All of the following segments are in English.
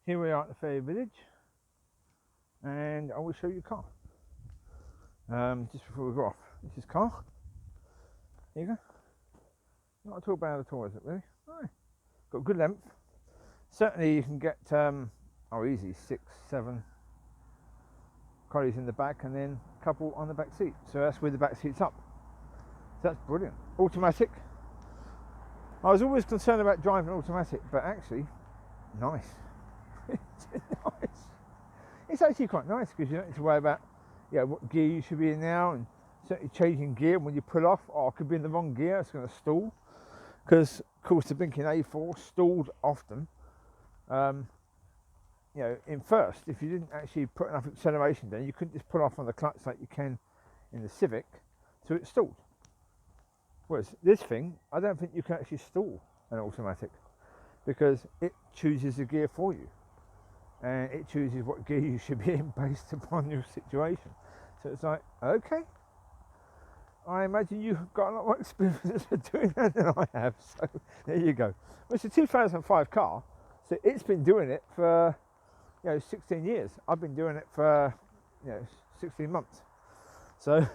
Here we are at the ferry village, and I will show you the car. Just before we go off, this is car. Here you go. Not at all bad at all, is it really? No. Got good length. Certainly you can get easy 6, 7 collies in the back, and then a couple on the back seat. So that's with the back seats up. So that's brilliant. Automatic. I was always concerned about driving automatic, but actually, nice. It's nice. It's actually quite nice because you don't need to worry about what gear you should be in now, and certainly changing gear when you pull off. Oh, I could be in the wrong gear, it's going to stall. Because, of course, the blinking A4 stalled often. In first, if you didn't actually put enough acceleration down, you couldn't just pull off on the clutch like you can in the Civic, so it stalled. Whereas this thing, I don't think you can actually stall an automatic because it chooses the gear for you, and it chooses what gear you should be in based upon your situation. So it's like, okay, I imagine you've got a lot more experience of doing that than I have. So there you go. Well, it's a 2005 car, so it's been doing it for 16 years. I've been doing it for 16 months. So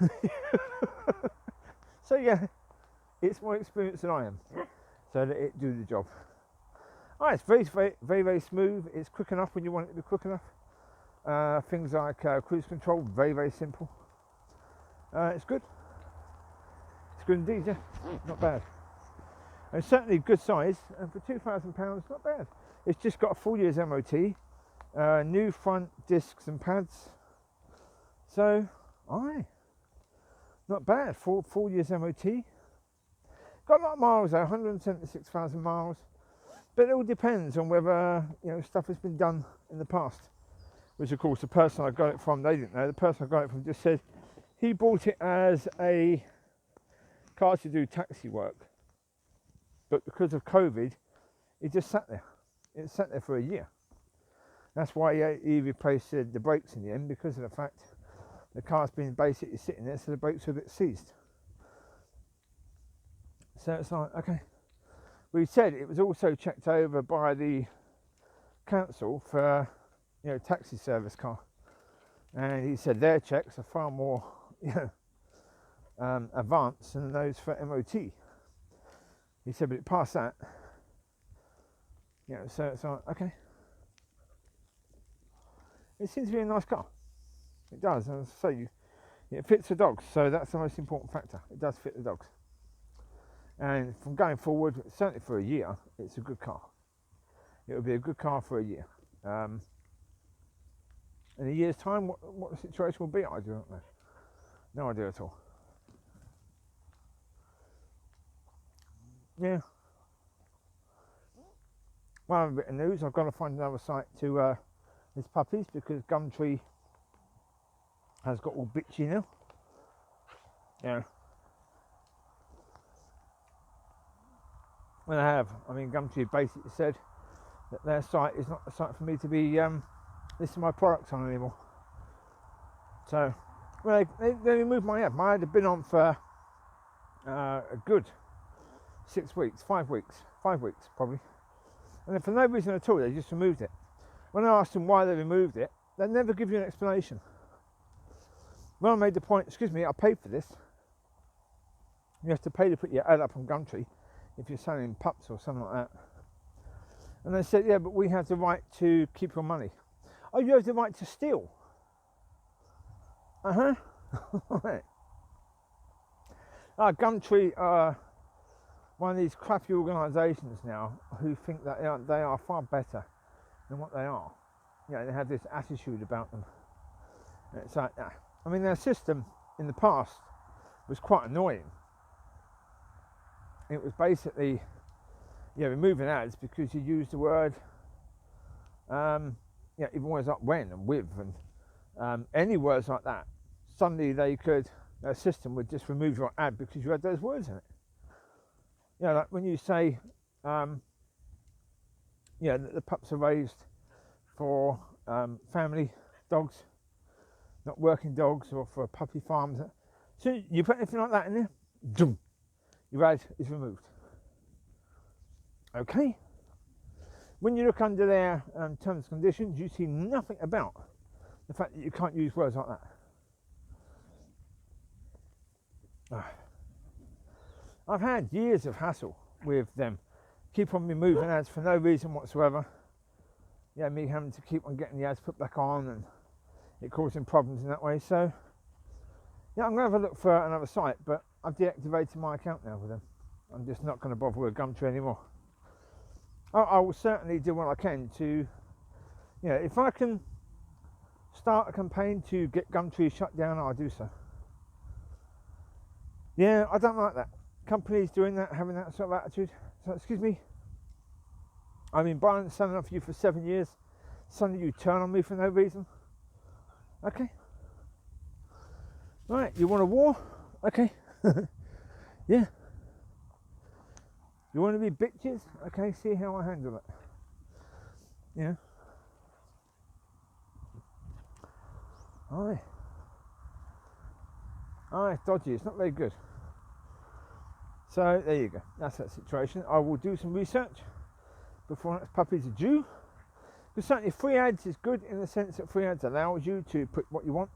so yeah, it's more experienced than I am, so that it do the job. Alright, it's very, very, very, very smooth. It's quick enough when you want it to be quick enough. Things like cruise control, very, very simple. It's good. It's good indeed, yeah. Not bad. And certainly good size, and for £2,000, not bad. It's just got a full year's MOT, new front discs and pads. So, not bad. Full year's MOT. Got a lot of miles though, 176,000 miles. But it all depends on whether stuff has been done in the past. Which of course the person I got it from, they didn't know. The person I got it from just said he bought it as a car to do taxi work. But because of COVID, it just sat there. It sat there for a year. That's why he replaced the brakes in the end, because of the fact the car's been basically sitting there, so the brakes were a bit seized. So it's like, okay. We said it was also checked over by the council for, taxi service car, and he said their checks are far more, advanced than those for MOT. He said, but it passed that. So it's like, okay. It seems to be a nice car. It does, and as I say, it fits the dogs, so that's the most important factor. It does fit the dogs. And from going forward, certainly for a year, it's a good car. It will be a good car for a year. In a year's time, what the situation will be, I do not know. No idea at all. Yeah. One other bit of news, I've got to find another site to his puppies, because Gumtree has got all bitchy now. Yeah. Well, Gumtree basically said that their site is not the site for me to be listing my products on anymore. So, well, they removed my ad. My ad had been on for a good 6 weeks, 5 weeks probably. And then for no reason at all, they just removed it. When I asked them why they removed it, they never give you an explanation. When I made the point, excuse me, I paid for this. You have to pay to put your ad up on Gumtree if you're selling pups or something like that. And they said, yeah, but we have the right to keep your money. Oh, you have the right to steal? Right. Gumtree are one of these crappy organisations now who think that they are far better than what they are. They have this attitude about them. And it's like, their system in the past was quite annoying. It was basically, removing ads because you use the word, even words like when and with and any words like that. Suddenly their system would just remove your ad because you had those words in it. Like when you say, that the pups are raised for family dogs, not working dogs, or for puppy farms. So you put anything like that in there, your ad is removed. Okay. when you look under their terms and conditions, you see nothing about the fact that you can't use words like that. I've had years of hassle with them. Keep on removing ads for no reason whatsoever. Yeah, me having to keep on getting the ads put back on and it causing problems in that way. So, yeah, I'm going to have a look for another site, but I've deactivated my account now with them. I'm just not going to bother with Gumtree anymore. I will certainly do what I can to, you know, if I can start a campaign to get Gumtree shut down, I'll do so. Yeah, I don't like that. Companies doing that, having that sort of attitude. So, excuse me, I've been buying and selling off you for 7 years. Suddenly you turn on me for no reason. Okay. Right, you want a war? Okay. Yeah. You want to be bitches? Okay, see how I handle it. Yeah. Aye, dodgy, it's not very good. So there you go, that's that situation. I will do some research before next puppies are due. Because certainly free ads is good in the sense that free ads allows you to put what you want,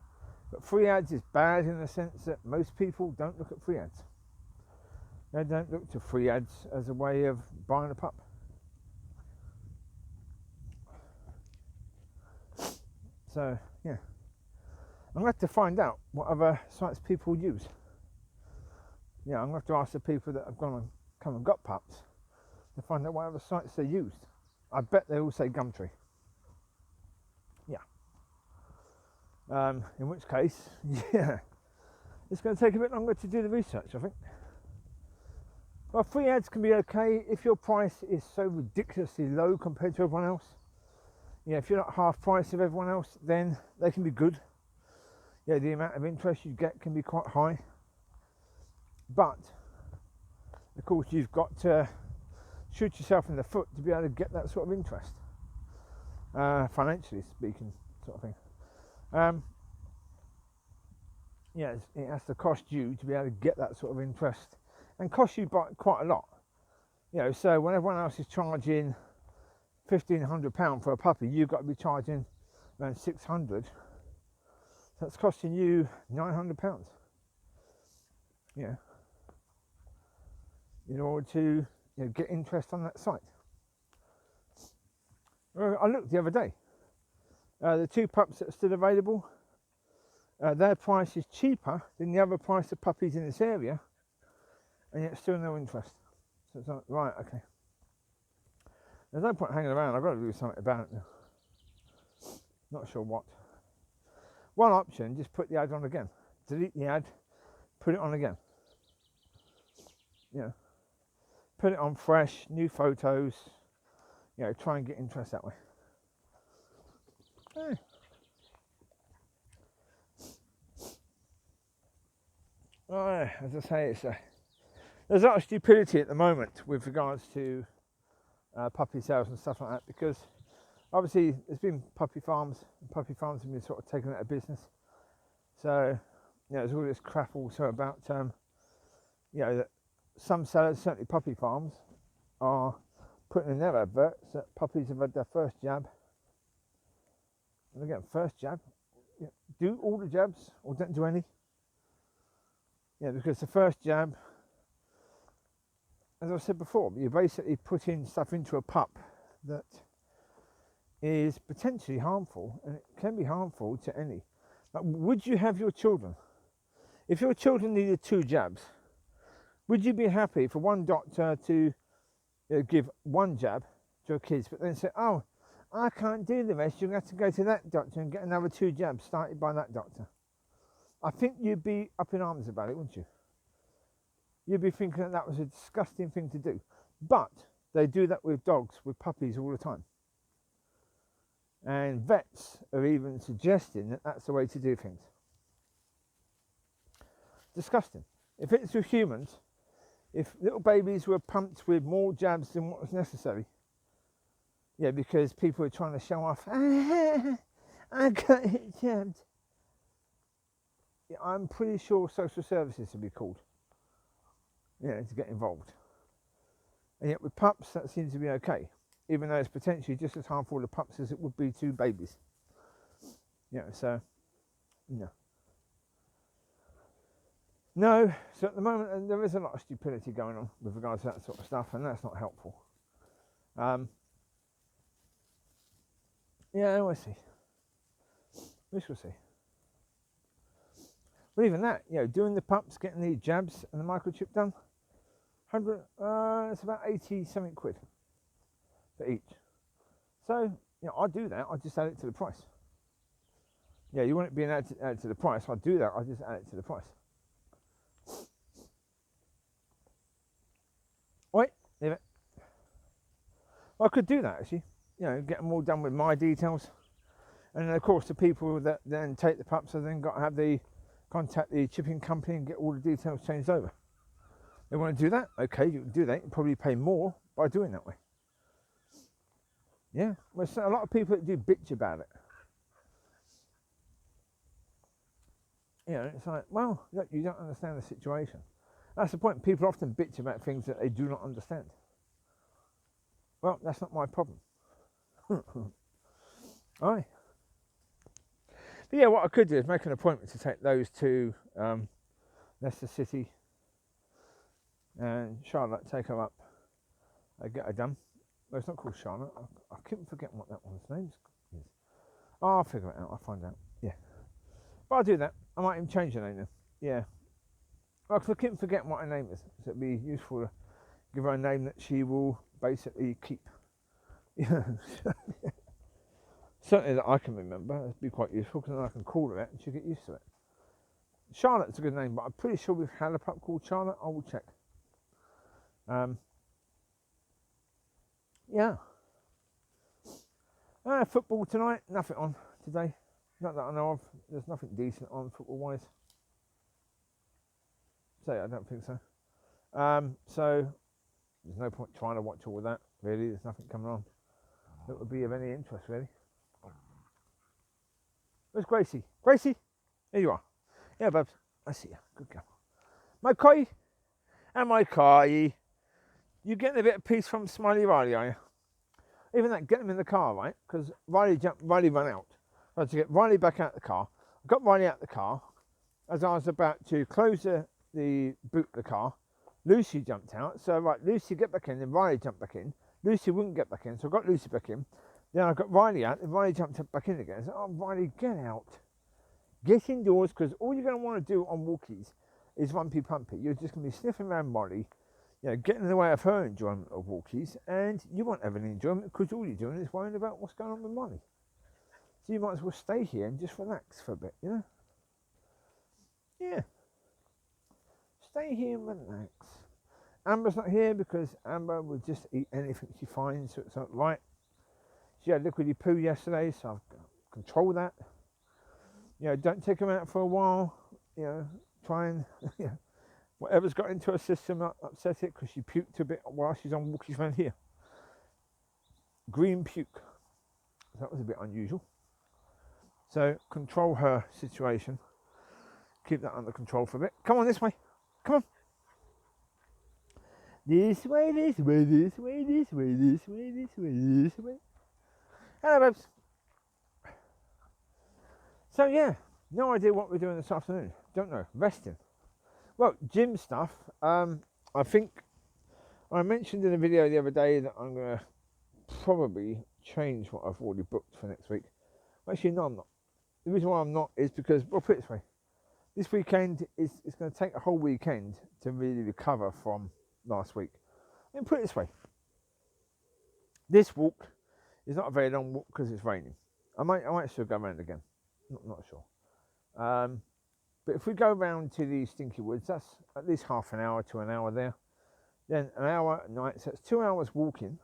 but free ads is bad in the sense that most people don't look at free ads. They don't look to free ads as a way of buying a pup. So yeah, I'm going to have to find out what other sites people use. Yeah, I'm going to have to ask the people that have gone and come and got pups to find out what other sites they used. I bet they all say Gumtree. Yeah. In which case, yeah, it's going to take a bit longer to do the research, I think. Well, free ads can be okay if your price is so ridiculously low compared to everyone else. Yeah, if you're not half price of everyone else, then they can be good. Yeah, the amount of interest you get can be quite high. But, of course, you've got to shoot yourself in the foot to be able to get that sort of interest. Financially speaking, sort of thing. Yeah, it has to cost you to be able to get that sort of interest. And cost you by quite a lot. You know, so when everyone else is charging £1,500 for a puppy, you've got to be charging around £600. So that's costing you £900. Yeah. In order to get interest on that site. I looked the other day. The 2 pups that are still available, their price is cheaper than the other price of puppies in this area, and yet still no interest. So it's like, right, okay. There's no point hanging around. I've got to do something about it now. Not sure what. One option, just put the ad on again. Delete the ad, put it on again. Yeah. Put it on fresh, new photos. Try and get interest that way. Hey. As I say, there's a lot of stupidity at the moment with regards to puppy sales and stuff like that, because obviously there's been puppy farms, and puppy farms have been sort of taken out of business. So, there's all this crap also about, that some sellers, certainly puppy farms, are putting in their adverts that puppies have had their first jab. And again, first jab, do all the jabs or don't do any. Yeah, because the first jab, as I said before, you're basically putting stuff into a pup that is potentially harmful, and it can be harmful to any. But would you have your children? If your children needed 2 jabs, would you be happy for one doctor to give 1 jab to your kids, but then say, oh, I can't do the rest, you're going to have to go to that doctor and get another 2 jabs started by that doctor? I think you'd be up in arms about it, wouldn't you? You'd be thinking that was a disgusting thing to do. But they do that with dogs, with puppies all the time. And vets are even suggesting that that's the way to do things. Disgusting. If it's with humans, if little babies were pumped with more jabs than what was necessary, because people are trying to show off, I got it jabbed. I'm pretty sure social services would be called, to get involved. And yet with pups, that seems to be okay. even though it's potentially just as harmful to pups as it would be to babies. So, no. No, so at the moment there is a lot of stupidity going on with regards to that sort of stuff, and that's not helpful. Yeah, we'll see. We shall see. But even that, doing the pups, getting the jabs and the microchip done, 100, it's about 80 something quid for each. So, I'll do that. I'll just add it to the price. You want it being added to the price? I'll do that. I'll just add it to the price. Wait, leave it. Well, I could do that actually. Get them all done with my details, and then of course the people that then take the pups have then got to have contact the chipping company and get all the details changed over. They want to do that? Okay, you can do that. You probably pay more by doing that way. Yeah, well, so a lot of people that do bitch about it. It's like, well, look, you don't understand the situation. That's the point. People often bitch about things that they do not understand. Well, that's not my problem. Aye. But what I could do is make an appointment to take those to Leicester City and Charlotte, take her up, get her done. Well, it's not called Charlotte. I keep forgetting what that one's name is. I'll figure it out. I'll find out. Yeah. But I'll do that. I might even change the name then. Yeah. Well, I keep forgetting what her name is. So it'd be useful to give her a name that she will basically keep. Certainly that I can remember. It'd be quite useful because then I can call her it and she'll get used to it. Charlotte's a good name, but I'm pretty sure we've had a pup called Charlotte. I will check. Football tonight. Nothing on today. Not that I know of. There's nothing decent on football-wise. So I don't think so. So there's no point trying to watch all of that. Really, there's nothing coming on that would be of any interest, really. Where's Gracie? Gracie, here you are. Yeah, Babs. I see you. Good girl. My koi and my koi. You getting a bit of peace from Smiley Riley, are you? Even that, get him in the car, right? Because Riley ran out. I had to get Riley back out of the car. I got Riley out of the car. As I was about to close the boot of the car, Lucy jumped out. So, right, Lucy get back in, then Riley jumped back in. Lucy wouldn't get back in, so I got Lucy back in. Then I got Riley out, and Riley jumped back in again. I said, oh, Riley, get out. Get indoors, because all you're going to want to do on walkies is rumpy-pumpy. You're just going to be sniffing around Mollie, getting in the way of her enjoyment of walkies, and you won't have any enjoyment because all you're doing is worrying about what's going on with Mollie. So you might as well stay here and just relax for a bit, Yeah. Stay here and relax. Amber's not here because Amber will just eat anything she finds, so it's not right. She had liquidy poo yesterday, so I've controlled that. Don't take her out for a while. Try and whatever's got into her system, upset it because she puked a bit while she's on walkies around here. Green puke. That was a bit unusual. So control her situation. Keep that under control for a bit. Come on this way. Come on. This way, this way, this way, this way, this way, this way, this way. Hello, babes. So no idea what we're doing this afternoon. Don't know. Resting. Well, gym stuff. I think I mentioned in a video the other day that I'm going to probably change what I've already booked for next week. Actually, no, I'm not. The reason why I'm not is because, well, put it this way. This weekend it's going to take a whole weekend to really recover from last week. And put it this way. This walk is not a very long walk because it's raining. I might still go around again. Not sure. But if we go round to the Stinky Woods, that's at least half an hour to an hour there. Then an hour at night, so it's 2 hours walking.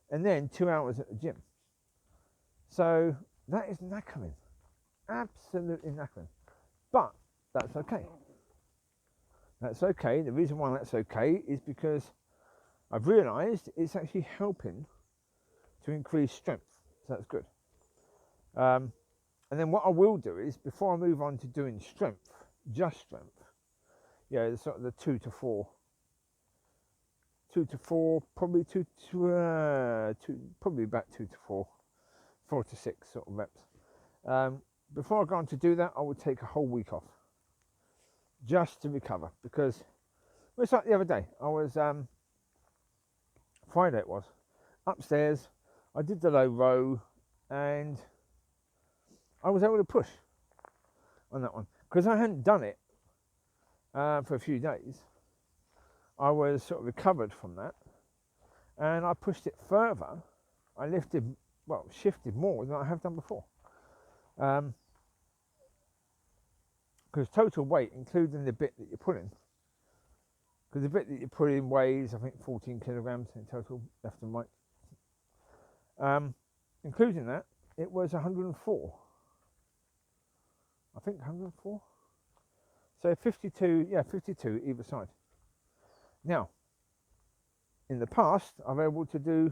And then 2 hours at the gym. So that is knackering. Absolutely knackering. But that's okay. That's okay. The reason why that's okay is because I've realised it's actually helping to increase strength. So that's good. And then what I will do is, before I move on to doing strength, just strength, sort of the 2 to 4 2 to 4, probably probably about 2 to 4, 4 to 6 sort of reps. Before I go on to do that, I would take a whole week off just to recover, because it's like the other day. I was Friday it was upstairs. I did the low row and I was able to push on that one because I hadn't done it for a few days. I was sort of recovered from that, and I pushed it further. I shifted more than I have done before. Because total weight, including the bit that you're pulling, because the bit that you put in weighs, I think, 14 kilograms in total, left and right. Including that, it was 104. I think 104. So 52, 52 either side. Now, in the past, I've been able to do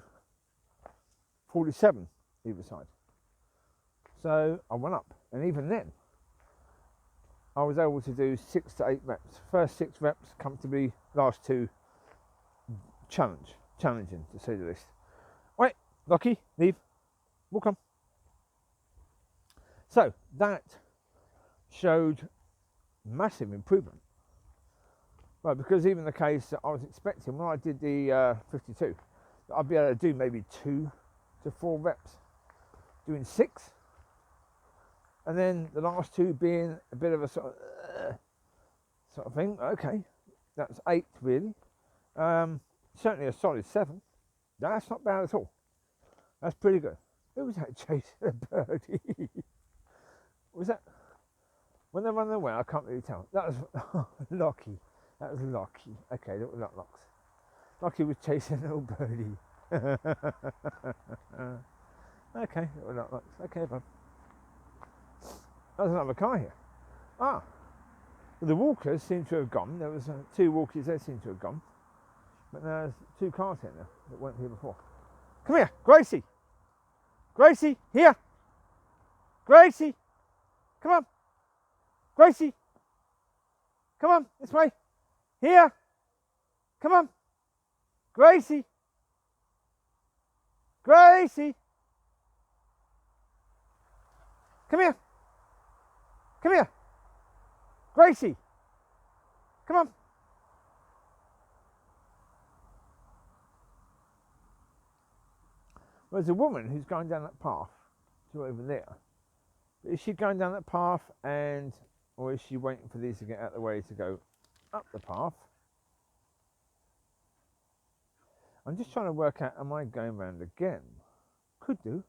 47 either side. So I went up, and even then, I was able to do 6 to 8 reps. First 6 reps comfortably, last 2 challenging to say the least. Right, Locki, leave, we'll come. So that showed massive improvement. Right, because even the case that I was expecting when I did the 52, that I'd be able to do maybe 2 to 4 reps, doing 6. And then the last 2 being a bit of a sort of thing. Okay, that's 8 really. Certainly a solid 7. That's not bad at all. That's pretty good. Who was that chasing a birdie? Was that when they're running away? I can't really tell. That was Locki. That was Locki. Okay, that was not Locks. Locki was chasing a little birdie. Okay, that was not Locks. Okay, bud. There's another car here. Ah, the walkers seem to have gone. There was 2 walkers there seem to have gone, but there's 2 cars in there that weren't here before. Come here, Gracie. Gracie, here. Gracie, come on. Gracie, come on, this way. Here, come on. Gracie, Gracie, come here. Come here. Gracie, come on. Well, there's a woman who's going down that path to over there. But is she going down that path or is she waiting for these to get out of the way to go up the path? I'm just trying to work out, am I going round again? Could do.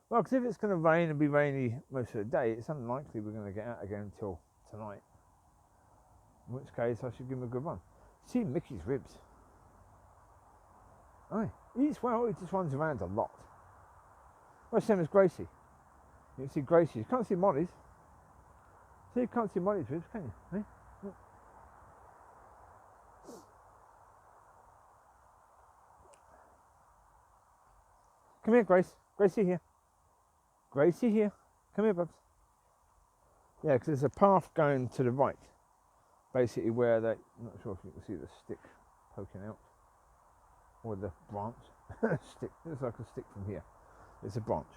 Well, because if it's going to rain and be rainy most of the day, it's unlikely we're going to get out again until tonight. In which case, I should give him a good run. See Micky's ribs. Aye, he just runs around a lot. Well, same as Gracie. You can see Gracie. You can't see Mollie's. See, you can't see Mollie's ribs, can you? Eh? Come here, Grace. Gracie here. Gracie here. Come here, Bubs. Yeah, because there's a path going to the right. Basically where I'm not sure if you can see the stick poking out. Or the branch. Stick. Looks like a stick from here. It's a branch.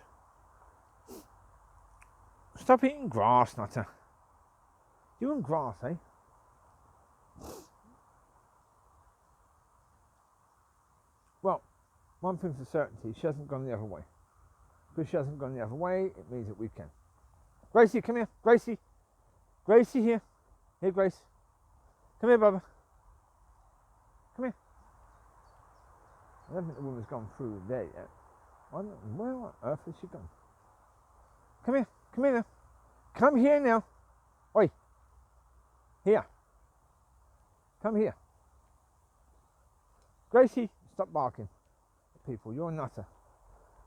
Stop eating grass, Nutter. You want grass, eh? Well, one thing for certainty, she hasn't gone the other way. Because she hasn't gone the other way, it means that we can. Gracie, come here. Gracie. Gracie here. Here, Grace. Come here, Bubba. Come here. I don't think the woman's gone through there yet. Where on earth has she gone? Come here. Come here now. Come here now. Oi. Here. Come here. Gracie, stop barking at people. You're a nutter.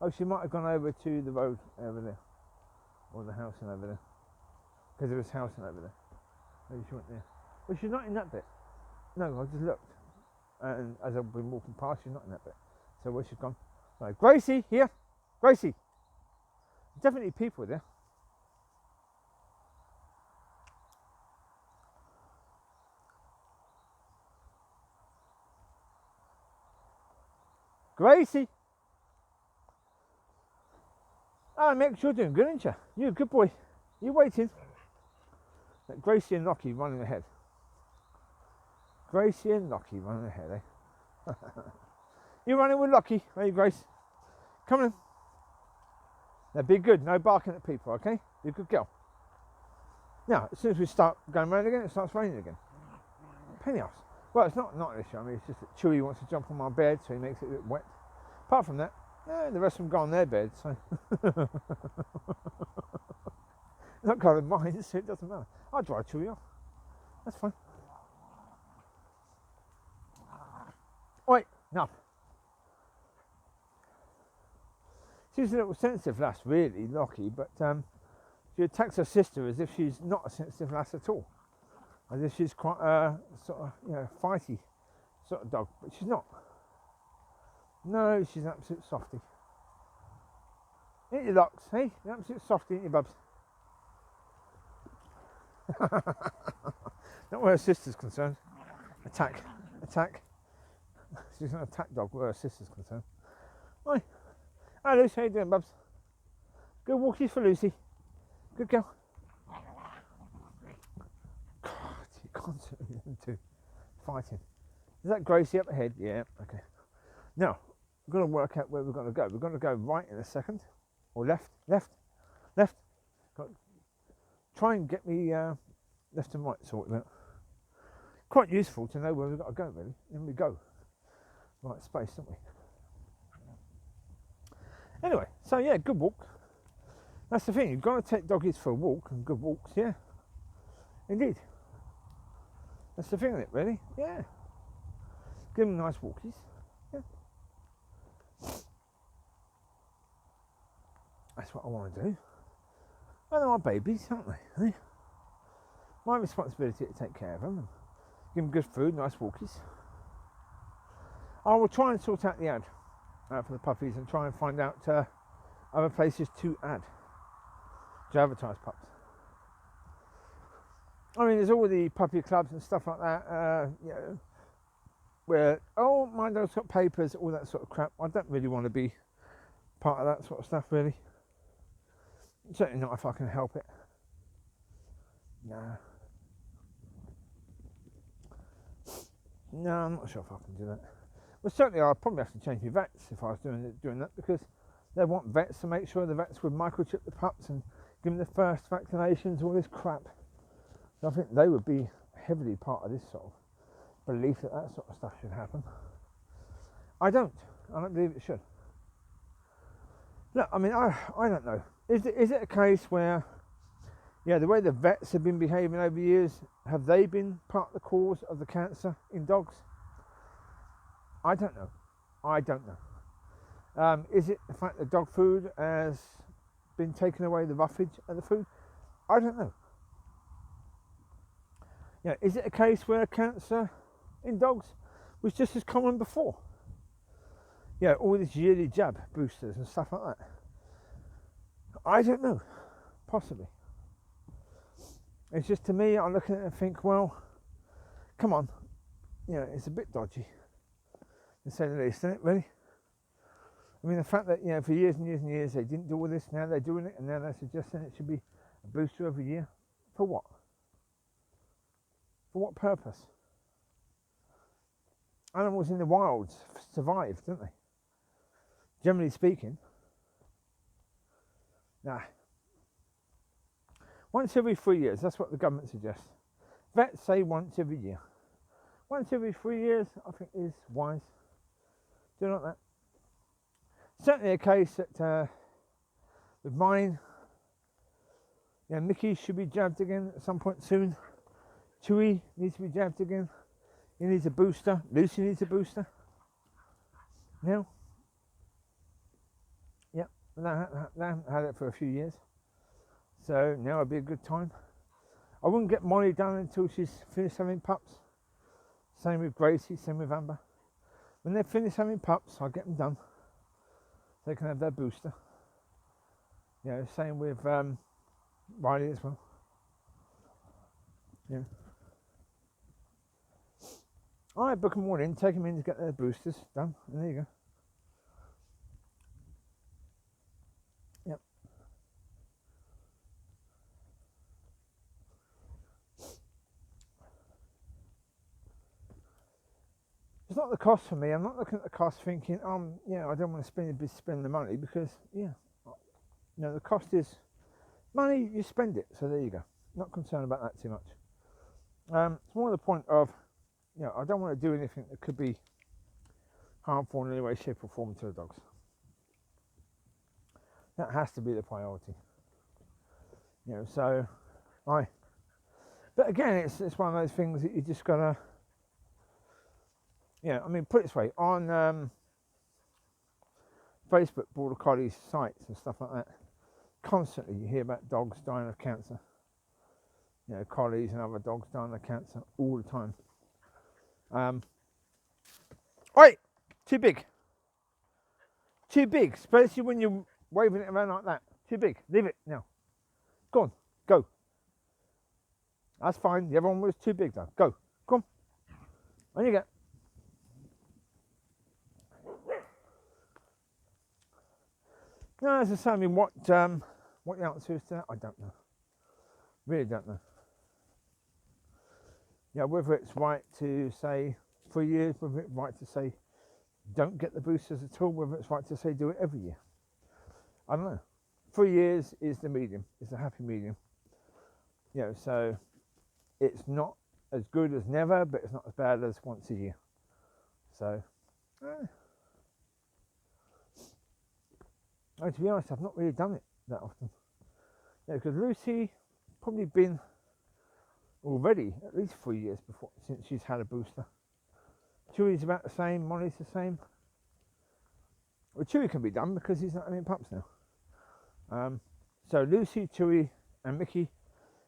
Oh, she might have gone over to the road over there. Or the housing over there. Because there was housing over there. Maybe she went there. Well, she's not in that bit. No, I just looked. And as I've been walking past, she's not in that bit. So where's she gone? Right, Gracie, here. Gracie. Definitely people there. Gracie. Oh, Mick, you're doing good, aren't you? You're a good boy. You're waiting. Gracie and Locki running ahead. Gracie and Locki running ahead, eh? You're running with Locki, are you, Grace? Come on. Now be good, no barking at people, okay? Be a good girl. Now, as soon as we start going round again, it starts raining again. Penny house. Well, it's not an issue. I mean, it's just that Chewie wants to jump on my bed, so he makes it a bit wet. Apart from that, the rest of them go on their bed, so. Not kind of mine, so it doesn't matter. I'll dry Chewie off. That's fine. Wait, enough. She's a little sensitive lass, really, Locki, but she attacks her sister as if she's not a sensitive lass at all. As if she's quite a sort of, fighty sort of dog, but she's not. No, she's an absolute softie. Ain't you, Locks? Hey, you're an absolute softie, ain't you, Bubs? Not where her sister's concerned. Attack. She's an attack dog where her sister's concerned. Hi. Hi, Lucy. How you doing, Bubs? Good walkies for Lucy. Good girl. God, you constantly them two fighting. Is that Gracie up ahead? Yeah, okay. Now, we're going to work out where we're going to go. We're going to go right in a second. Or left. Try and get me left and right sorted out. Quite useful to know where we've got to go, really. And we go. Right space, don't we? Anyway, so yeah, good walk. That's the thing, you've got to take doggies for a walk, and good walks, yeah. Indeed. That's the thing of it, really, yeah. Give them nice walkies, yeah. That's what I want to do. Well, they're my babies, aren't they? Eh? My responsibility to take care of them and give them good food, nice walkies. I will try and sort out the ad for the puppies and try and find out other places to advertise pups. I mean, there's all the puppy clubs and stuff like that, where, oh, my dog's got papers, all that sort of crap. I don't really want to be part of that sort of stuff, really. Certainly not if I can help it. No, I'm not sure if I can do that. Well, certainly I'll probably have to change my vets if I was doing that, because they want vets to make sure the vets would microchip the pups and give them the first vaccinations, all this crap. So I think they would be heavily part of this sort of belief that sort of stuff should happen. I don't believe it should. Look, I mean, I don't know. Is it a case where, the way the vets have been behaving over the years, have they been part of the cause of the cancer in dogs? I don't know. Is it the fact that dog food has been taken away, the roughage of the food? I don't know. Is it a case where cancer in dogs was just as common before? All this yearly jab boosters and stuff like that. I don't know. Possibly. It's just, to me, I look at it and think, well, come on. It's a bit dodgy, to say the least, isn't it, really? I mean, the fact that, for years and years and years they didn't do all this, now they're doing it, and now they're suggesting it should be a booster every year. For what? For what purpose? Animals in the wild survive, don't they? Generally speaking. Nah. Once every 3 years, that's what the government suggests. Vets say once every year. Once every 3 years, I think, is wise. Do you know that? Certainly a case that with mine, Micky should be jabbed again at some point soon. Chewie needs to be jabbed again. He needs a booster. Lucy needs a booster. Now, they haven't had it for a few years. So now would be a good time. I wouldn't get Mollie done until she's finished having pups. Same with Gracie, same with Amber. When they're finished having pups, I'll get them done. So they can have their booster. Same with Riley as well. Alright, book them all in, take them in to get their boosters done, and there you go. not the cost for me. I'm not looking at the cost thinking, yeah, I don't want to spend the money because, yeah, you know, the cost is money, you spend it. So there you go. Not concerned about that too much. It's more the point of, you know, I don't want to do anything that could be harmful in any way, shape or form to the dogs. That has to be the priority. You know, so but again, it's one of those things that you just gotta, yeah, I mean, put it this way, on Facebook, Border Collies sites and stuff like that, constantly you hear about dogs dying of cancer. You know, collies and other dogs dying of cancer all the time. Oi! Too big, especially when you're waving it around like that. Too big. Leave it now. Go on, go. That's fine. The other one was too big though. Go. Come on. On you go. No, as I say, I mean, what the answer is to that, I don't know. Really don't know. Yeah, whether it's right to say 3 years, whether it's right to say don't get the boosters at all, whether it's right to say do it every year. I don't know. 3 years is the medium. It's a happy medium. You know, so it's not as good as never, but it's not as bad as once a year. So, to be honest, I've not really done it that often. Yeah, because Lucy probably been already at least 3 years before since she's had a booster. Chewie's about the same. Mollie's the same. Well, Chewie can be done because he's not having pups now. So Lucy, Chewie, and Micky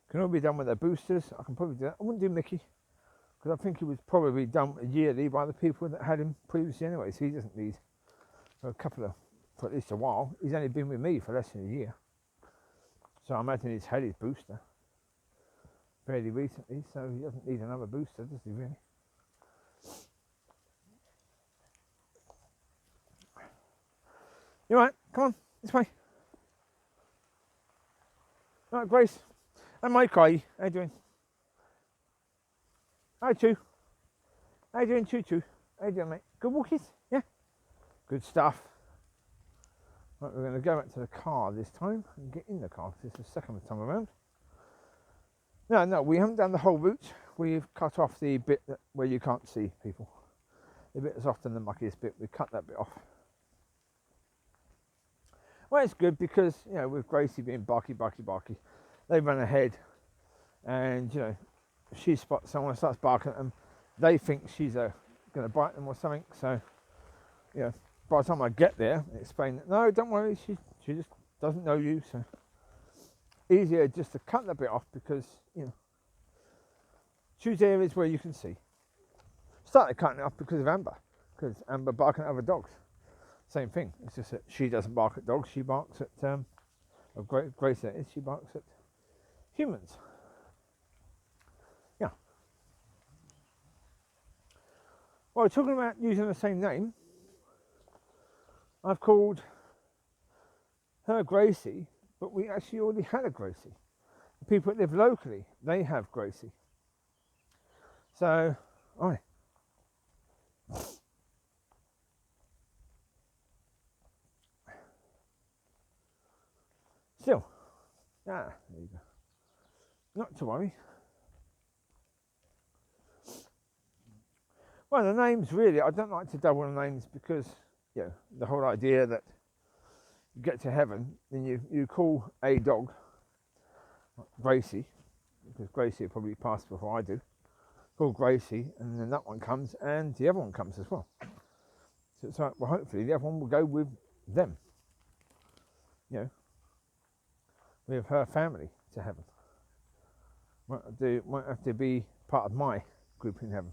can all be done with their boosters. I can probably do that. I wouldn't do Micky because I think he was probably done yearly by the people that had him previously anyway. So he doesn't need for at least a while. He's only been with me for less than a year. So I imagine he's had his booster fairly recently, so he doesn't need another booster, does he really? You alright? Come on, this way. Alright, Grace. And Mike, how you doing? Hi, Chew. How you doing, Choo? How you doing, mate? Good walkies? Yeah? Good stuff. Right, we're going to go back to the car this time and get in the car. This is the second time around. No, we haven't done the whole route. We've cut off the bit where you can't see people. The bit that's often the muckiest bit. We cut that bit off. Well, it's good because, you know, with Gracie being barky, they run ahead and, you know, if she spots someone, starts barking at them, they think she's going to bite them or something. So, you know, by the time I get there, explain that, no, don't worry, she just doesn't know you. So, easier just to cut that bit off because, you know, choose areas where you can see. Started cutting it off because of Amber barking at other dogs. Same thing. It's just that she doesn't bark at dogs. She barks at Grace. That is. She barks at humans. Yeah. Well, talking about using the same name, I've called her Gracie, but we actually already had a Gracie. The people that live locally, they have Gracie. So, alright. Still, there you go. Not to worry. Well, the names really, I don't like to double the names because, you know, the whole idea that you get to heaven, then you call a dog Gracie, because Gracie will probably pass before I do. Call Gracie, and then that one comes, and the other one comes as well. So it's like, well, hopefully the other one will go with them. You know, with her family to heaven. Won't have to be part of my group in heaven.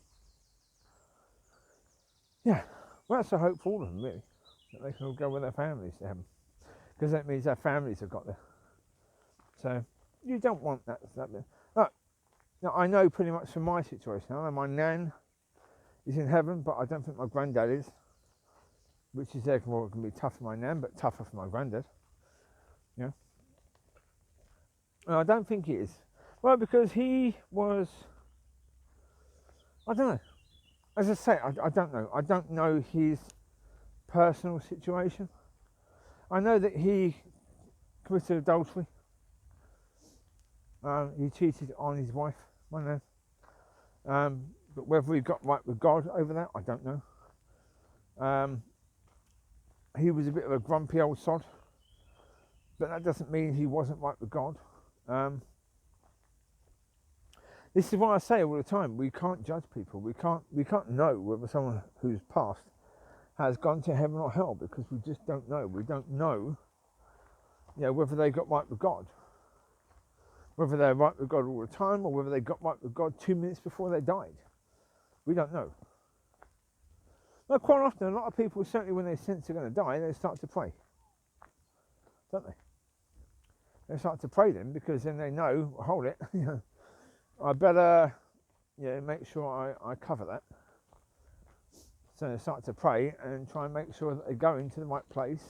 Yeah, well, that's a hope for all of them, really, that they can all go with their families to heaven, because that means their families have got there. So you don't want that bit. Right. Now I know pretty much from my situation. I know my nan is in heaven, but I don't think my granddad is, which is therefore going to be tough for my nan, but tougher for my granddad. Yeah. And I don't think he is. Well, because he was, I don't know. as I say, I don't know. I don't know his personal situation. I know that he committed adultery. He cheated on his wife, I know. But whether he got right with God over that, I don't know. He was a bit of a grumpy old sod, but that doesn't mean he wasn't right with God. This is why I say all the time, we can't judge people. We can't know whether someone who's passed has gone to heaven or hell, because we just don't know. We don't know, whether they got right with God, whether they're right with God all the time, or whether they got right with God 2 minutes before they died. We don't know. But quite often, a lot of people, certainly when they sense they're going to die, they start to pray, don't they? They start to pray then, because then they know, hold it, I better make sure I cover that. So they start to pray and try and make sure that they go into the right place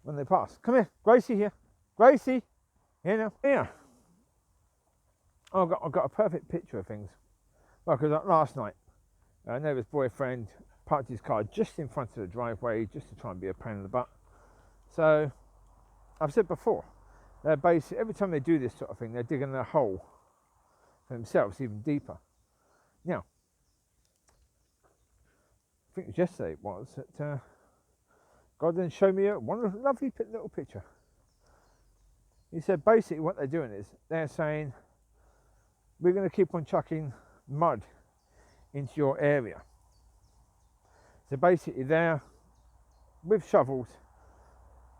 when they pass. Come here, Gracie here. Gracie, here now. Here. Oh, I've got a perfect picture of things. Well, because last night, a neighbour's boyfriend parked his car just in front of the driveway just to try and be a pain in the butt. So, I've said before, basically, every time they do this sort of thing, they're digging a hole for themselves even deeper. Now, I think it was yesterday it was that God then showed me one lovely little picture. He said basically what they're doing is they're saying, we're going to keep on chucking mud into your area. So basically they're with shovels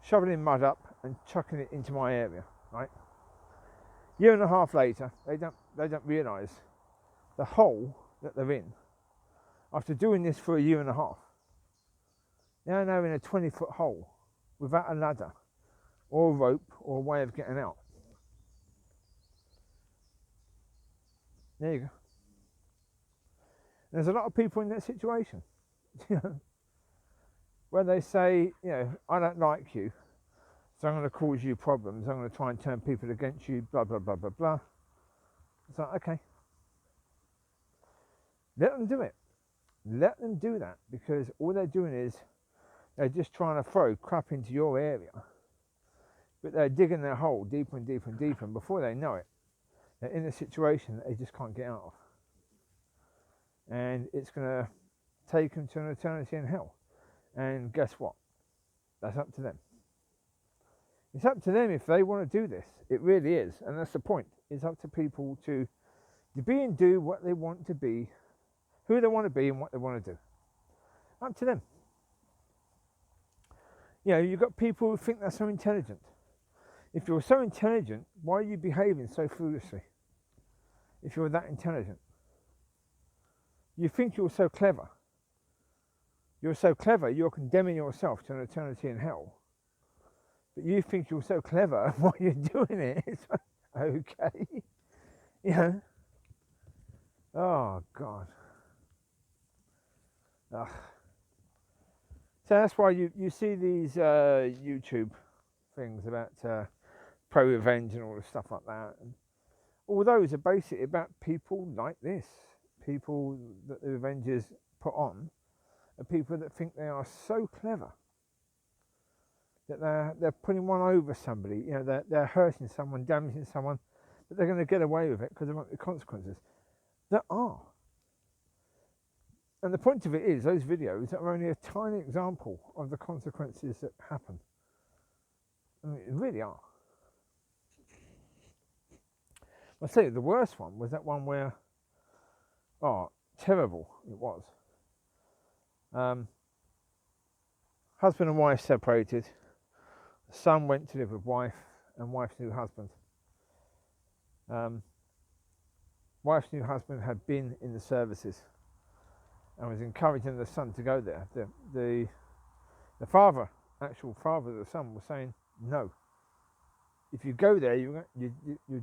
shoveling mud up and chucking it into my area, right? Year and a half later, they don't realise the hole that they're in. After doing this for a year and a half, they're now in a 20-foot hole without a ladder or a rope or a way of getting out. There you go. There's a lot of people in that situation, where they say, I don't like you, so I'm going to cause you problems. I'm going to try and turn people against you, blah, blah, blah, blah, blah. It's like, okay. Let them do it. Let them do that, because all they're doing is they're just trying to throw crap into your area, but they're digging their hole deeper and deeper and deeper, and before they know it, they're in a situation that they just can't get out of. And it's going to take them to an eternity in hell. And guess what? That's up to them. It's up to them if they want to do this. It really is. And that's the point. It's up to people to be and do what they want to be, who they want to be and what they want to do. Up to them. You've got people who think they're so intelligent. If you're so intelligent, why are you behaving so foolishly? If you're that intelligent. You think you're so clever. You're so clever, you're condemning yourself to an eternity in hell. But you think you're so clever while you're doing it. It's like, okay. Oh, God. Ugh. So that's why you see these YouTube things about pro-revenge and all this stuff like that. And all those are basically about people like this. People that the Avengers put on are people that think they are so clever that they're putting one over somebody. They're hurting someone, damaging someone, but they're going to get away with it because they want the consequences. There are. And the point of it is, those videos are only a tiny example of the consequences that happen. I mean, they really are. I'll tell you, the worst one was that one where, terrible it was. Husband and wife separated. The son went to live with wife, and wife's new husband. Wife's new husband had been in the services and was encouraging the son to go there. The father, actual father of the son, was saying, no. If you go there, you're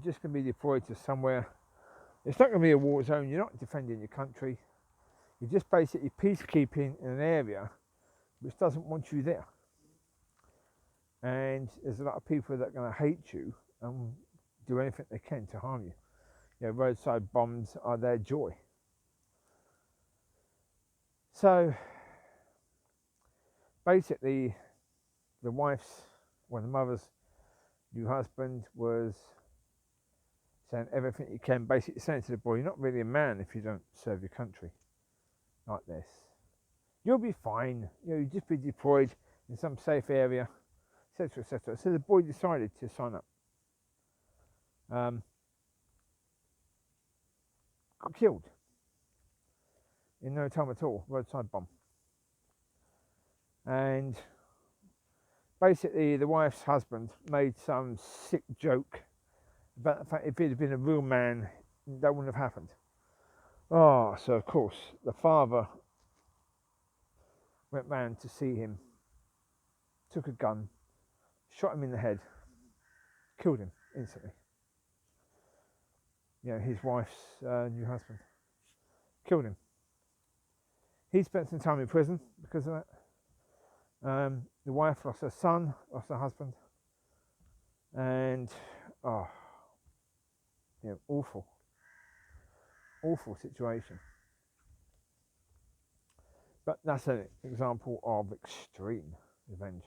just going to be deployed to somewhere. It's not going to be a war zone. You're not defending your country. You're just basically peacekeeping in an area which doesn't want you there. And there's a lot of people that are going to hate you and do anything they can to harm you. Roadside bombs are their joy. So basically, the wife's, well, the mother's new husband was saying everything you can, basically saying to the boy, you're not really a man if you don't serve your country like this. You'll be fine. You just be deployed in some safe area, etc., etc. So the boy decided to sign up. Got killed in no time at all, roadside bomb. And basically the wife's husband made some sick joke about the fact if he'd have been a real man, that wouldn't have happened. Oh, so of course the father went round to see him, took a gun, shot him in the head, killed him instantly. His wife's new husband killed him. He spent some time in prison because of that. The wife lost her son, lost her husband, and awful situation. But that's an example of extreme revenge.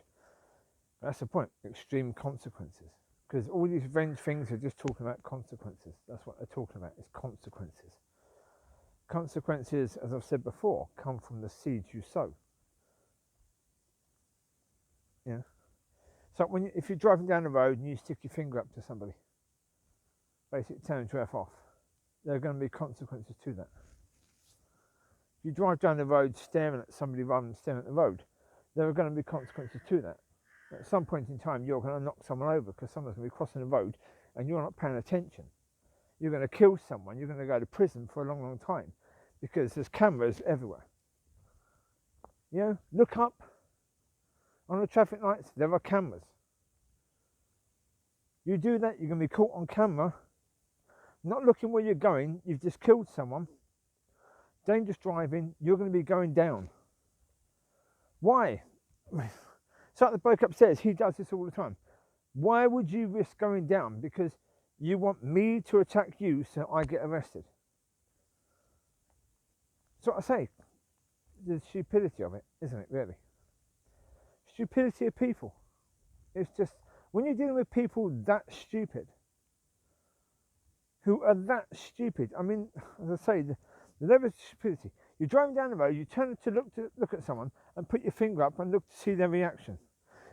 That's the point, extreme consequences. Because all these revenge things are just talking about consequences. That's what they're talking about, is consequences. Consequences, as I've said before, come from the seeds you sow. So if you're driving down the road and you stick your finger up to somebody, basically telling to F off, there are going to be consequences to that. If you drive down the road staring at somebody rather than staring at the road, there are going to be consequences to that. At some point in time, you're going to knock someone over because someone's going to be crossing the road and you're not paying attention. You're going to kill someone. You're going to go to prison for a long, long time because there's cameras everywhere. Look up on the traffic lights. There are cameras. You do that, you're going to be caught on camera, not looking where you're going. You've just killed someone. Dangerous driving. You're going to be going down. Why? So like the bloke upstairs, he does this all the time. Why would you risk going down? Because you want me to attack you so I get arrested. That's what I say. The stupidity of it, isn't it, really? Stupidity of people. It's just, when you're dealing with people that stupid, who are that stupid, I mean, as I say, the level of stupidity. You're driving down the road, you turn to look at someone and put your finger up and look to see their reaction.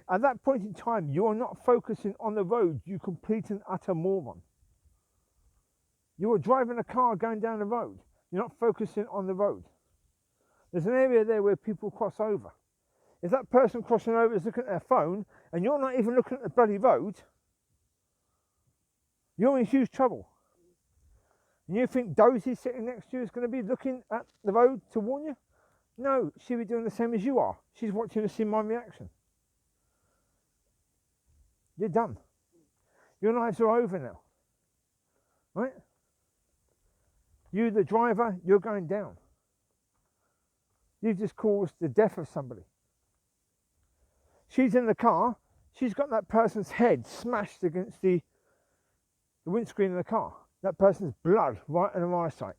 At that point in time, you're not focusing on the road, you complete and utter moron. You are driving a car going down the road. You're not focusing on the road. There's an area there where people cross over. If that person crossing over is looking at their phone and you're not even looking at the bloody road, you're in huge trouble. And you think Dozy sitting next to you is going to be looking at the road to warn you? No, she'll be doing the same as you are. She's watching to see my reaction. You're done. Your lives are over now. Right? You, the driver, you're going down. You've just caused the death of somebody. She's in the car. She's got that person's head smashed against the windscreen of the car. That person's blood right in her eyesight.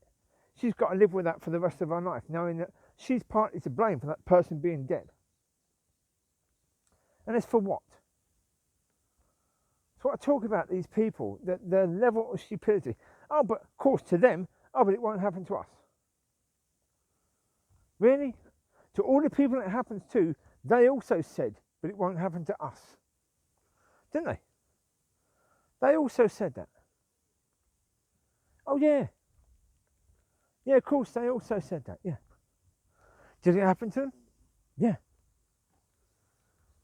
She's got to live with that for the rest of her life, knowing that she's partly to blame for that person being dead. And it's for what? That's what I talk about, these people, their level of stupidity. Oh, but of course to them, but it won't happen to us. Really? To all the people it happens to, they also said, but it won't happen to us. Didn't they? They also said that. Oh yeah. Yeah, of course, they also said that, yeah. Did it happen to them? Yeah.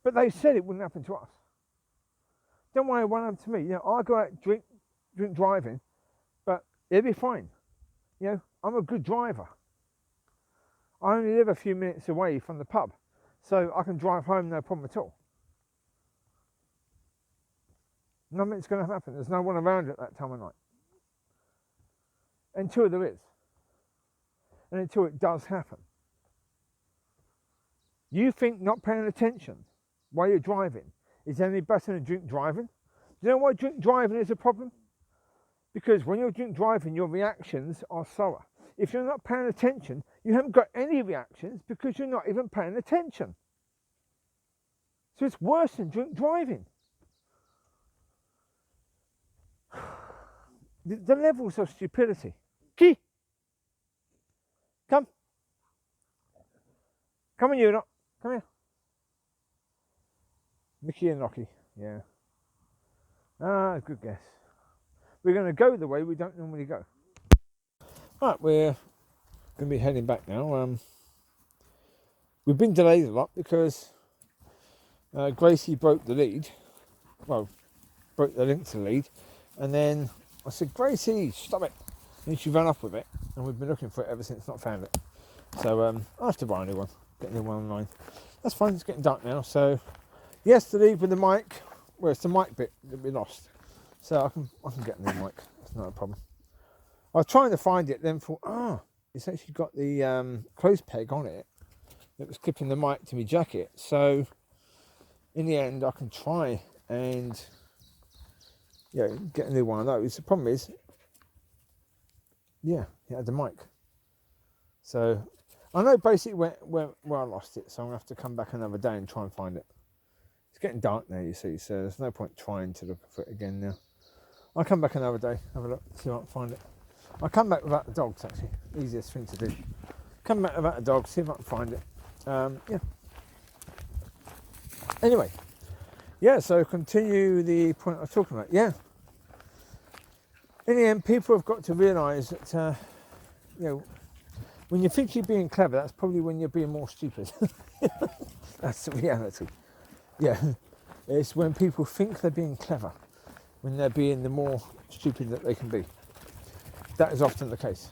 But they said it wouldn't happen to us. Don't worry, it won't happen to me. I'll go out drink driving, but it'll be fine. I'm a good driver. I only live a few minutes away from the pub, so I can drive home no problem at all. Nothing's going to happen. There's no one around at that time of night. Until there is. And until it does happen. You think not paying attention while you're driving is any better than drink driving? Do you know why drink driving is a problem? Because when you're drink driving, your reactions are slower. if you're not paying attention, you haven't got any reactions because you're not even paying attention. So it's worse than drink driving. The levels of stupidity. Key! Come. Come on, you lot. Come here. Micky and Locki, yeah. Ah, good guess. We're going to go the way we don't normally go. Right, we're going to be heading back now. We've been delayed a lot because Gracie broke the lead. Well, broke the link to the lead. And then I said, Gracie, stop it. And she ran off with it. And we've been looking for it ever since, not found it. So I have to buy a new one. Get a new one online. That's fine, it's getting dark now. So yesterday with the mic, well, it's the mic bit that we lost. So I can get a new mic. It's not a problem. I was trying to find it, then thought, it's actually got the close peg on it that was clipping the mic to my jacket. So in the end, I can try and get a new one of those. The problem is, it had the mic. So I know basically where I lost it, so I'm going to have to come back another day and try and find it. It's getting dark now, you see, so there's no point trying to look for it again now. I'll come back another day, have a look, see if I can find it. I'll come back without the dogs, actually. Easiest thing to do. Come back without the dogs, see if I can find it. Anyway, so continue the point I was talking about. In the end, people have got to realise that, when you think you're being clever, that's probably when you're being more stupid. That's the reality. It's when people think they're being clever, when they're being the more stupid that they can be. That is often the case.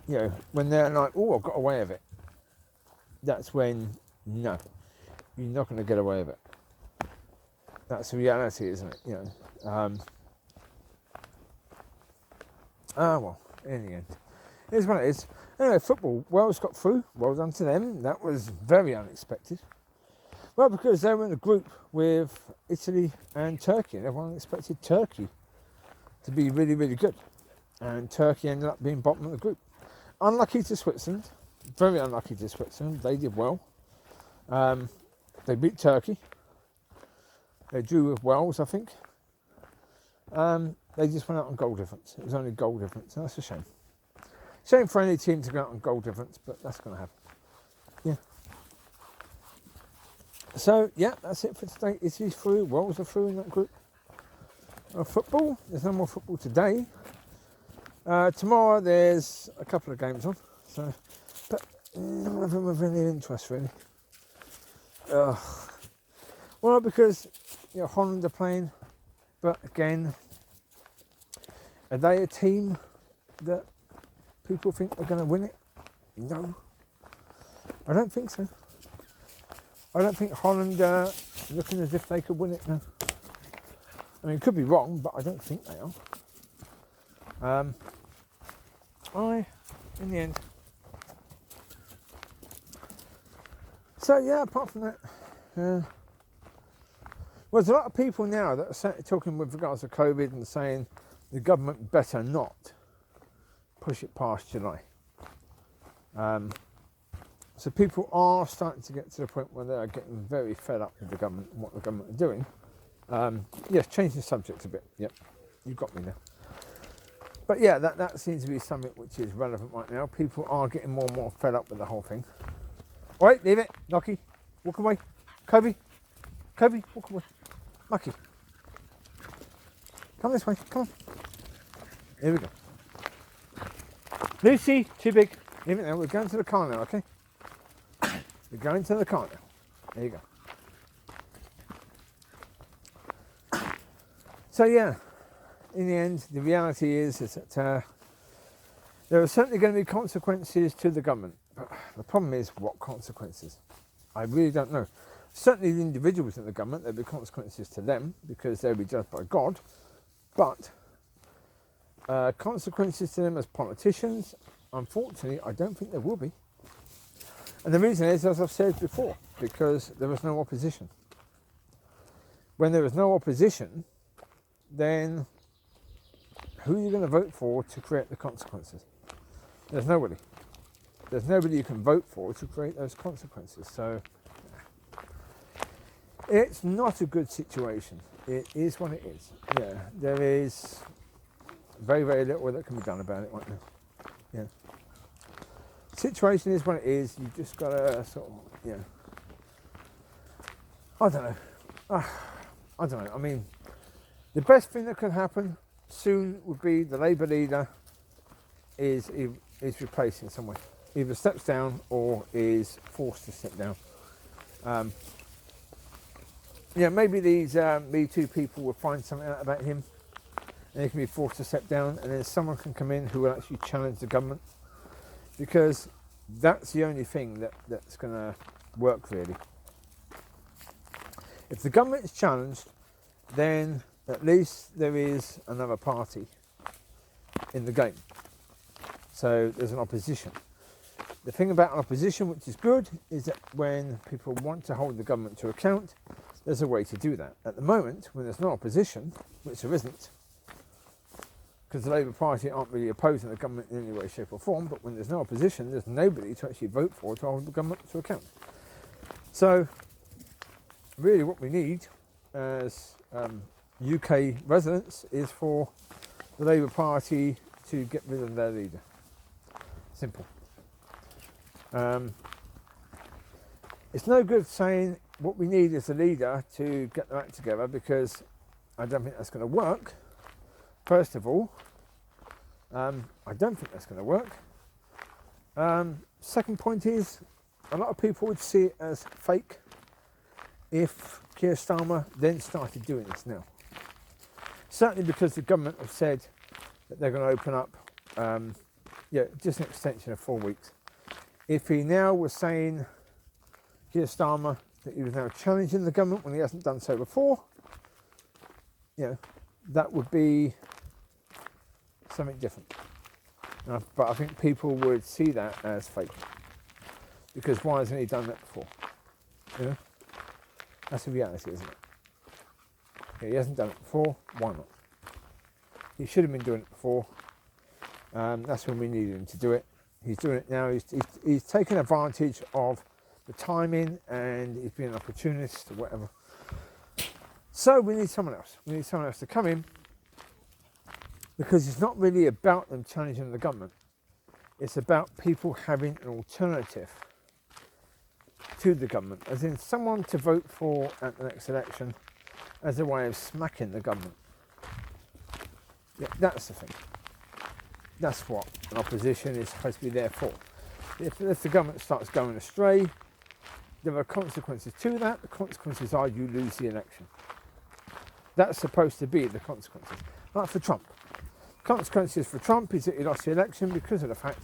When they're like, oh, I've got away with it. That's when, no, you're not going to get away with it. That's the reality, isn't it? Well, in the end. Here's what it is. Anyway, football, Wales got through. Well done to them. That was very unexpected. Well, because they were in a group with Italy and Turkey, and everyone expected Turkey to be really, really good. And Turkey ended up being bottom of the group. Unlucky to Switzerland. Very unlucky to Switzerland. They did well. They beat Turkey. They drew with Wales, I think. They just went out on goal difference. It was only goal difference. That's a shame. Shame for any team to go out on goal difference, but that's going to happen. So, that's it for today. Italy's through. Wales are through in that group. Football. There's no more football today. Tomorrow there's a couple of games on. So, but none of them of any interest, really. Well, because Holland are playing, but again, are they a team that people think are going to win it? No, I don't think so. I don't think Holland are looking as if they could win it now. I mean, it could be wrong, but I don't think they are. In the end. So apart from that, well, there's a lot of people now that are talking with regards to COVID and saying the government better not push it past July. So people are starting to get to the point where they're getting very fed up with the government and what the government are doing. Yes, change the subject a bit. Yep, you got me there. But that seems to be something which is relevant right now. People are getting more and more fed up with the whole thing. All right, leave it. Locki, walk away. Covie, walk away. Micky, come this way. Come on. Here we go. Lucy, too big. Leave it now. We're going to the car now, okay? We're going to the car now. There you go. So in the end, the reality is that there are certainly going to be consequences to the government. But the problem is, what consequences? I really don't know. Certainly the individuals in the government, there'll be consequences to them because they'll be judged by God. But consequences to them as politicians, unfortunately, I don't think there will be. And the reason is, as I've said before, because there was no opposition. When there is no opposition, then who are you going to vote for to create the consequences? There's nobody. There's nobody you can vote for to create those consequences. So it's not a good situation. It is what it is. Yeah, there is very, very little that can be done about it right now. Yeah. Situation is what it is. You've just got to sort of, yeah. I don't know. I don't know. I mean, the best thing that could happen soon would be the Labour leader is replaced in some way. Either steps down or is forced to step down. Yeah, maybe these Me Too people will find something out about him and he can be forced to step down, and then someone can come in who will actually challenge the government, because that's the only thing that's going to work really. If the government is challenged, then at least there is another party in the game. So there's an opposition. The thing about an opposition, which is good, is that when people want to hold the government to account, there's a way to do that. At the moment, when there's no opposition, which there isn't, because the Labour Party aren't really opposing the government in any way, shape or form, but when there's no opposition, there's nobody to actually vote for to hold the government to account. So really what we need as UK residents is for the Labour Party to get rid of their leader. Simple. It's no good saying what we need is a leader to get their act together, because I don't think that's going to work. First of all, I don't think that's going to work. Second point is, a lot of people would see it as fake if Keir Starmer then started doing this now. Certainly because the government have said that they're going to open up, just an extension of 4 weeks. If he now was saying, Keir Starmer, that he was now challenging the government when he hasn't done so before, that would be something different. But I think people would see that as fake, because why hasn't he done that before? That's the reality, isn't it? Yeah, he hasn't done it before. Why not? He should have been doing it before. That's when we needed him to do it. He's doing it now. He's taken advantage of the timing, and he's been an opportunist or whatever. So we need someone else. We need someone else to come in, because it's not really about them challenging the government. It's about people having an alternative to the government, as in someone to vote for at the next election as a way of smacking the government. Yeah, that's the thing. That's what an opposition is supposed to be there for. If the government starts going astray, there are consequences to that. The consequences are you lose the election. That's supposed to be the consequences. Like for Trump. Consequences for Trump is that he lost the election because of the fact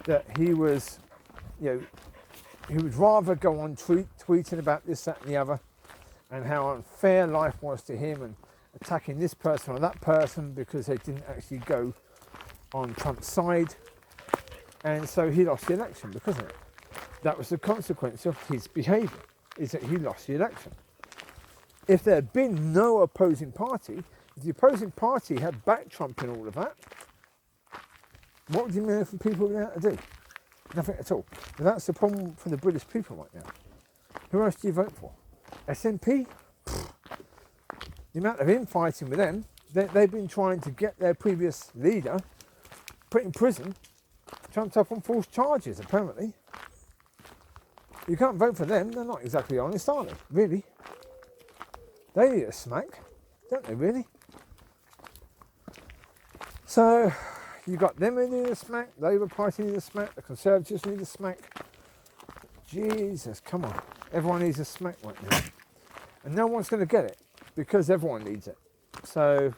that he was, he would rather go on tweeting about this, that and the other, and how unfair life was to him, and attacking this person or that person because they didn't actually go on Trump's side, and so he lost the election because of it. That was the consequence of his behaviour, is that he lost the election. If there had been no opposing party, if the opposing party had backed Trump in all of that, what would the American people be able to do? Nothing at all. And that's the problem for the British people right now. Who else do you vote for? SNP? The amount of infighting with them, they've been trying to get their previous leader put in prison, jumped up on false charges, apparently. You can't vote for them. They're not exactly honest, are they? Really? They need a smack, don't they, really? So, you got them who need a smack, the Labour Party need a smack, the Conservatives need a smack. Jesus, come on. Everyone needs a smack right now. And no one's going to get it, because everyone needs it. So,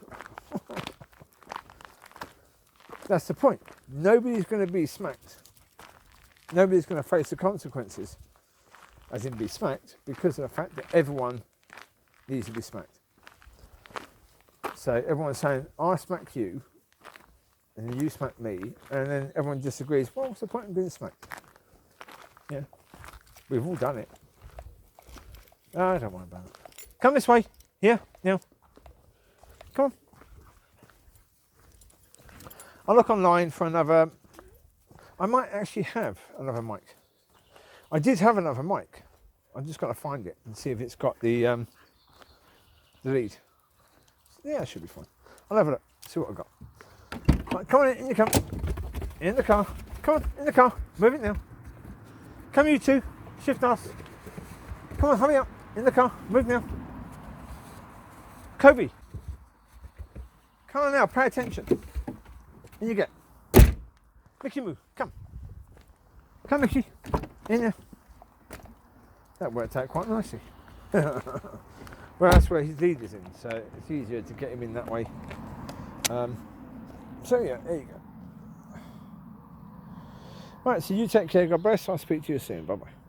that's the point. Nobody's going to be smacked. Nobody's going to face the consequences, as in be smacked, because of the fact that everyone needs to be smacked. So everyone's saying, I smack you, and then you smack me, and then everyone disagrees. Well, what's the point in being smacked? Yeah, we've all done it. I don't worry about it. Come this way. Here, now. Come on. I'll look online for another I might actually have another mic. I did have another mic. I'm just got to find it and see if it's got the lead. Yeah, it should be fine. I'll have a look, see what I've got. Right, come on in you come. In the car. Come on, in the car. Move it now. Come you two. Shift us. Come on, hurry up. In the car. Move now. Covie. Come on now, pay attention. In you get. Micky, move. Come. Come, Micky. In there. That worked out quite nicely. Well, that's where his lead is in, so it's easier to get him in that way. So yeah, there you go. Right, so you take care, God bless. I'll speak to you soon. Bye bye.